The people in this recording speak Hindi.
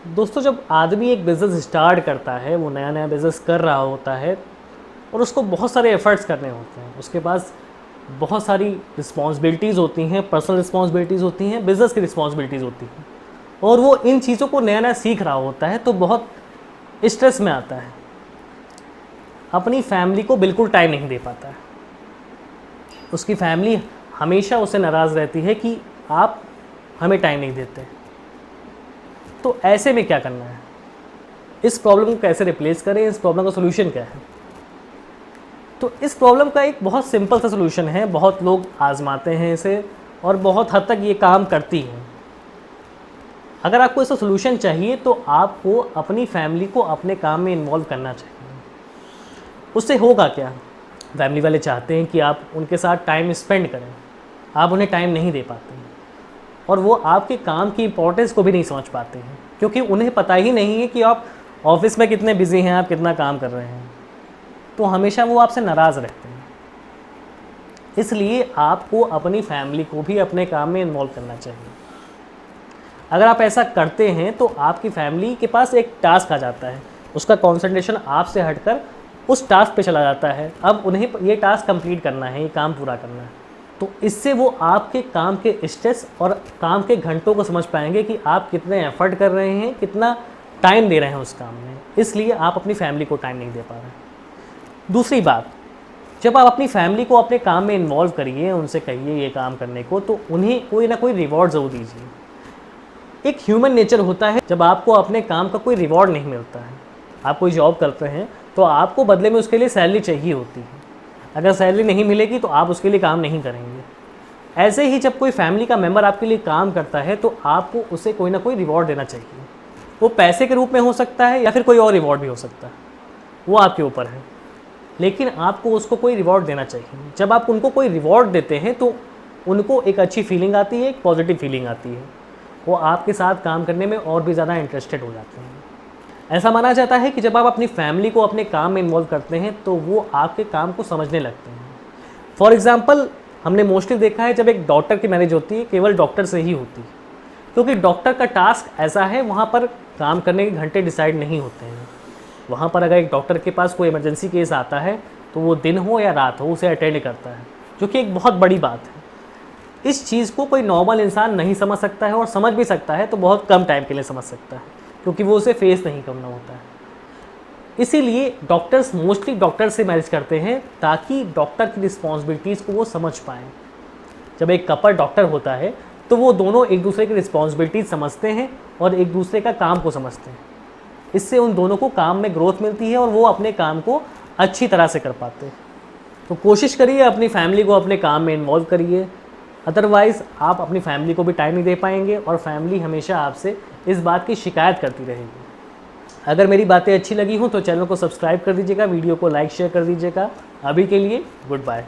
दोस्तों, जब आदमी एक बिज़नेस स्टार्ट करता है, वो नया-नया बिज़नेस कर रहा होता है और उसको बहुत सारे एफ़र्ट्स करने होते हैं। उसके पास बहुत सारी रिस्पॉन्सिबिलिटीज़ होती हैं, पर्सनल रिस्पॉन्सिबिलिटीज़ होती हैं, बिज़नेस की रिस्पॉन्सिबिलिटीज़ होती हैं और वो इन चीज़ों को नया-नया सीख रहा होता है, तो बहुत स्ट्रेस में आता है। अपनी फैमिली को बिल्कुल टाइम नहीं दे पाता है। उसकी फैमिली हमेशा उससे नाराज़ रहती है कि आप हमें टाइम नहीं देते। तो ऐसे में क्या करना है? इस प्रॉब्लम को कैसे रिप्लेस करें? इस प्रॉब्लम का सॉल्यूशन क्या है? तो इस प्रॉब्लम का एक बहुत सिंपल सा सॉल्यूशन है, बहुत लोग आज़माते हैं इसे और बहुत हद तक ये काम करती है। अगर आपको इसका सॉल्यूशन चाहिए तो आपको अपनी फैमिली को अपने काम में इन्वॉल्व करना चाहिए। उससे होगा क्या? फैमिली वाले चाहते हैं कि आप उनके साथ टाइम स्पेंड करें, आप उन्हें टाइम नहीं दे पाते हैं और वो आपके काम की इम्पोर्टेंस को भी नहीं समझ पाते हैं, क्योंकि उन्हें पता ही नहीं है कि आप ऑफिस में कितने बिज़ी हैं, आप कितना काम कर रहे हैं। तो हमेशा वो आपसे नाराज़ रहते हैं। इसलिए आपको अपनी फैमिली को भी अपने काम में इन्वॉल्व करना चाहिए। अगर आप ऐसा करते हैं तो आपकी फैमिली के पास एक टास्क आ जाता है, उसका कॉन्सेंट्रेशन आपसे हटकर उस टास्क पे चला जाता है। अब उन्हें ये टास्क कंप्लीट करना है, ये काम पूरा करना है। तो इससे वो आपके काम के स्ट्रेस और काम के घंटों को समझ पाएंगे कि आप कितने एफर्ट कर रहे हैं, कितना टाइम दे रहे हैं उस काम में। इसलिए आप अपनी फैमिली को टाइम नहीं दे पा रहे। दूसरी बात, जब आप अपनी फैमिली को अपने काम में इन्वॉल्व करिए, उनसे कहिए ये काम करने को, तो उन्हें कोई ना कोई रिवॉर्ड ज़रूर दीजिए। एक ह्यूमन नेचर होता है, जब आपको अपने काम का कोई रिवॉर्ड नहीं मिलता है, आप कोई जॉब करते हैं तो आपको बदले में उसके लिए सैलरी चाहिए होती है। अगर सैलरी नहीं मिलेगी तो आप उसके लिए काम नहीं करेंगे। ऐसे ही जब कोई फैमिली का मेंबर आपके लिए काम करता है तो आपको उसे कोई ना कोई रिवॉर्ड देना चाहिए। वो पैसे के रूप में हो सकता है या फिर कोई और रिवॉर्ड भी हो सकता है, वो आपके ऊपर है, लेकिन आपको उसको कोई रिवॉर्ड देना चाहिए। जब आप उनको कोई रिवॉर्ड देते हैं तो उनको एक अच्छी फीलिंग आती है, एक पॉजिटिव फीलिंग आती है। वो आपके साथ काम करने में और भी ज़्यादा इंटरेस्टेड हो जाते हैं। ऐसा माना जाता है कि जब आप अपनी फैमिली को अपने काम में इन्वॉल्व करते हैं तो वो आपके काम को समझने लगते हैं। फॉर एग्ज़ाम्पल, हमने मोस्टली देखा है जब एक डॉक्टर की मैरिज होती है, केवल डॉक्टर से ही होती है, क्योंकि डॉक्टर का टास्क ऐसा है, वहाँ पर काम करने के घंटे डिसाइड नहीं होते हैं। वहाँ पर अगर एक डॉक्टर के पास कोई इमरजेंसी केस आता है तो वो दिन हो या रात हो उसे अटेंड करता है, जो कि एक बहुत बड़ी बात है। इस चीज़ को कोई नॉर्मल इंसान नहीं समझ सकता है, और समझ भी सकता है तो बहुत कम टाइम के लिए समझ सकता है, क्योंकि वो उसे फेस नहीं करना होता है। इसीलिए डॉक्टर्स मोस्टली डॉक्टर से मैरिज करते हैं, ताकि डॉक्टर की रिस्पॉन्सिबिलिटीज़ को वो समझ पाएँ। जब एक कपल डॉक्टर होता है तो वो दोनों एक दूसरे की रिस्पॉन्सिबिलिटीज़ समझते हैं और एक दूसरे का काम को समझते हैं। इससे उन दोनों को काम में ग्रोथ मिलती है और वो अपने काम को अच्छी तरह से कर पाते हैं। तो कोशिश करिए अपनी फैमिली को अपने काम में इन्वॉल्व करिए, अदरवाइज़ आप अपनी फैमिली को भी टाइम नहीं दे पाएंगे और फैमिली हमेशा आपसे इस बात की शिकायत करती रहेगी। अगर मेरी बातें अच्छी लगी हों तो चैनल को सब्सक्राइब कर दीजिएगा, वीडियो को लाइक शेयर कर दीजिएगा। अभी के लिए गुड बाय।